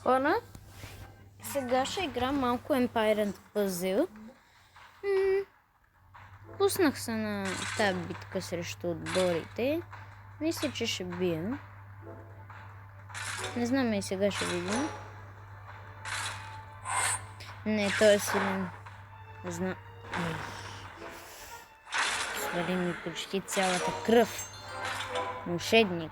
Хора, сега ще играм малко Empire and Puzzle. Пуснах се на тази битка срещу отборите. Мисля, че ще бием. Не знам и сега ще видим. Не, той е силен. Свали ми почти цялата кръв. Мошенник.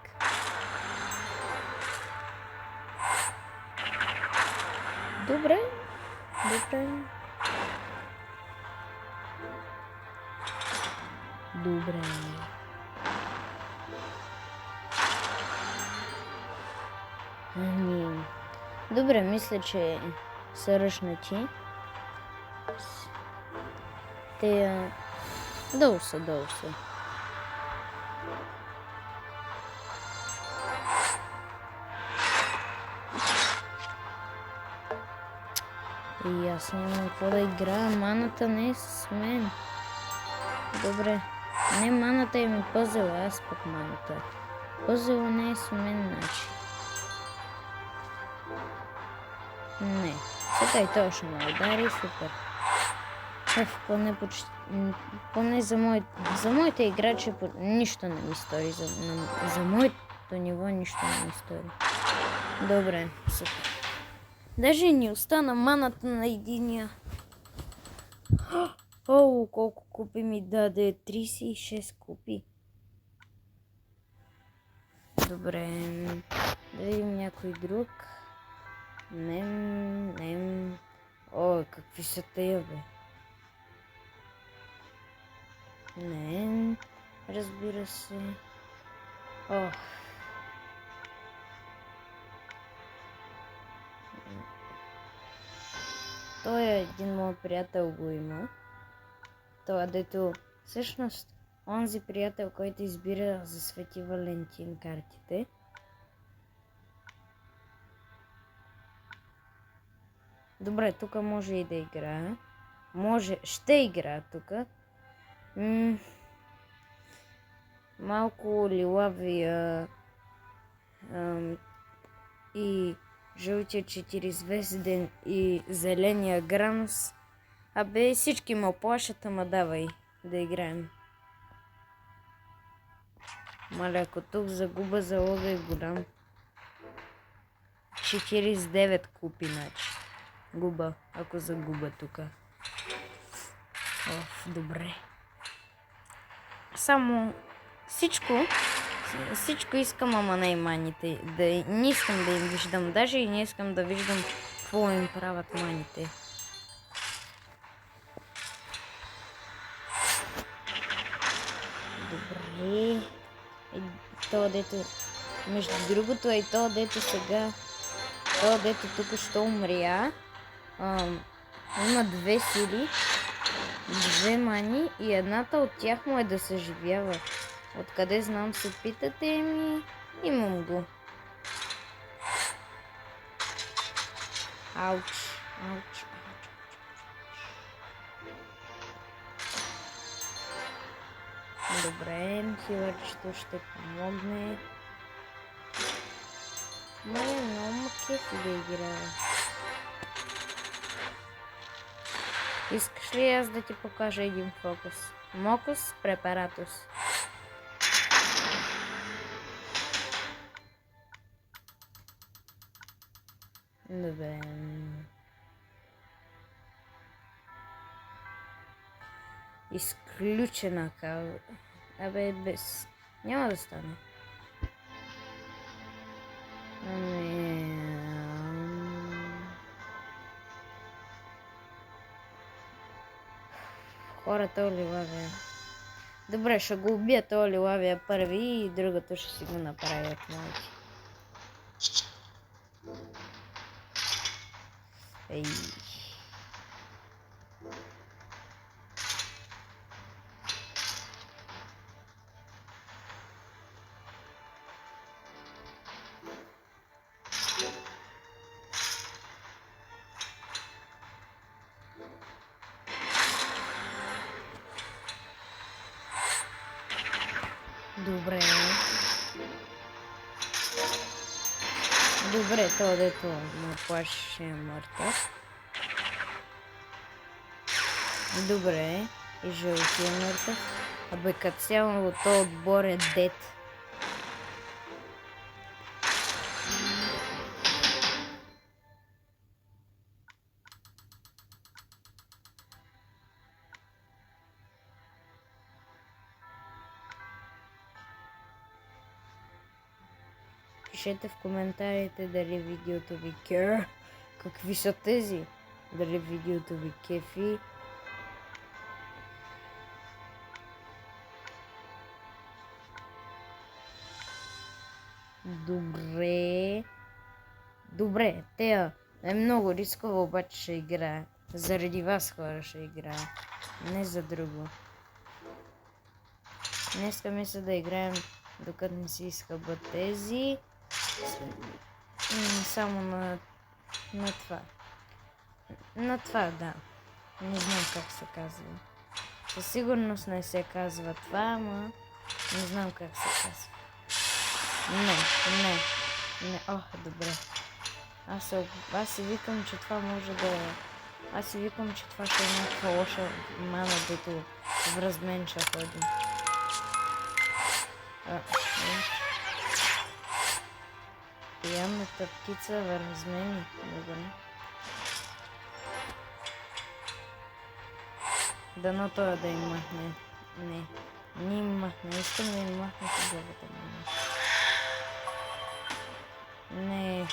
Добре. Добре, мисля, че са ръчнати. Те долу са. И аз нямам какво да играя. Маната не е с мен. Добре. Не маната е ми пъзела, аз пък маната. Пъзела не е с мен, значи. Не. Сега и той ще ме удари, супер. Поне за моите играчи нищо не ми стори. За моето ниво нищо не ми стори. Добре, супер. Даже ни остана маната на единия. О, колко купи ми даде? 36 купи. Добре. Да видим някой друг. Не. О, какви са тия, бе? Не. Разбира се. О. Той е един мой приятел го има. Това дето всъщност онзи приятел, който избира за Свети Валентин картите. Добре, тук може и да играя. Ще играя тук. Малко лилавия и жълтия 4-звезден и зеления Гранус. Абе, всички ме оплашат, ама давай да играем. Маля, ако тук загуба, залога е голям. 49 купи, значи. Губа, ако загуба тук. Добре. Само всичко искам, ама не и маните. Не искам да им виждам. Даже и не искам да виждам какво им правят маните. Добре. То дето... Между другото е то дето сега... То дето тук ще умря. Има 2 сили. 2 мани и едната от тях му е да съживява. Откъде знам, се питате ми? Имам го. Ауч. Добре, хилърчето ще помогне. Мале, много ма кефи да играя. Искаш ли аз да ти покажа един фокус? Мокус препаратус. Добре. Изключена кава. Абе, без. Няма да стане. Хората оливавия. Добре, ще го убия този оливавия първи и другото ще си го направят малки. Ей. Добре. Добре, то дето ме плашеше е мъртъв. Добре, и жълтия е мъртъв. Абе, като цяло то отбор е дет. Пишете в коментарите дали видеото ви кефи. Какви са тези? Дали видеото ви кефи? Добре. Добре, тея е много рискова, обаче ще играя. Заради вас, хора, ще играя. Не за друго. Днеска мисля да играем, докато не си изхъбат тези. Само на това. На това, да. Не знам как се казва. Със сигурност не се казва това, ама не знам как се казва. Не. Ох, добре. Аз си викам, че това може да е... Аз си викам, че това ще е някаква лоша мана, дето в разменча ходи. Приемната птица в размени. Добре. Дано той да им махне. Не им махне. Искам да им махне по главата. Не.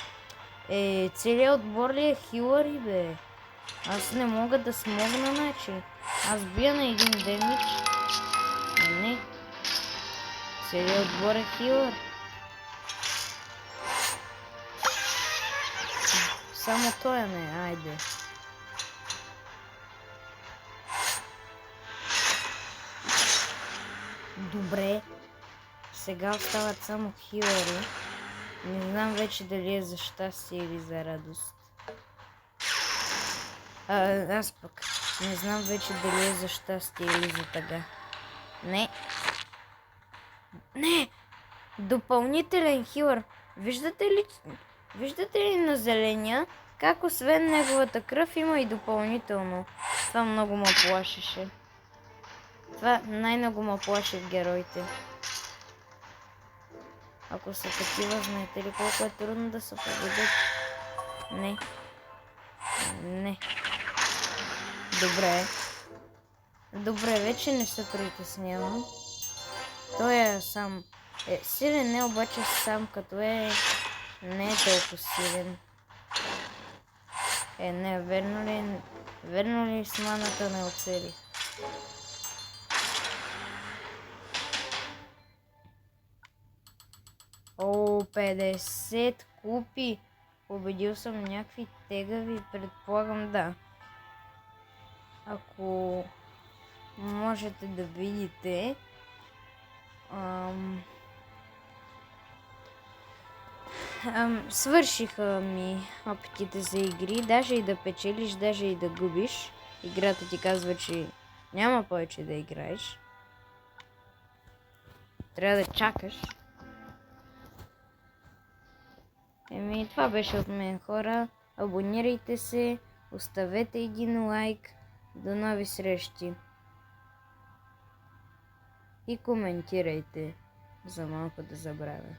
Целият отбор ли е хилъри, бе? Аз не мога да смогна, значи. Аз бия на един демидж. Не. Целият отбор е хилър. Само той не, айде. Добре. Сега остават само хилъри. Не знам вече дали е за щастие или за радост. Аз пък не знам вече дали е за щастие или за тъга. Не! Допълнителен хилър. Виждате ли на зеления? Как освен неговата кръв има и допълнително. Това много ме плашеше. Това най-много ме плаши в героите. Ако са такива, знаете ли колко е трудно да се победят? Не. Добре, вече не се притеснявам. Той е сам. Силен не, обаче сам като не е толкова силен. Не, верно ли с маната не оцелих? О, 50 купи. Победил съм някакви тегави, предполагам, да. Ако можете да видите, свършиха ми опитите за игри, даже и да печелиш, даже и да губиш. Играта ти казва, че няма повече да играеш. Трябва да чакаш. Това беше от мен, хора. Абонирайте се, оставете един лайк. До нови срещи. И коментирайте, за малко да забравя.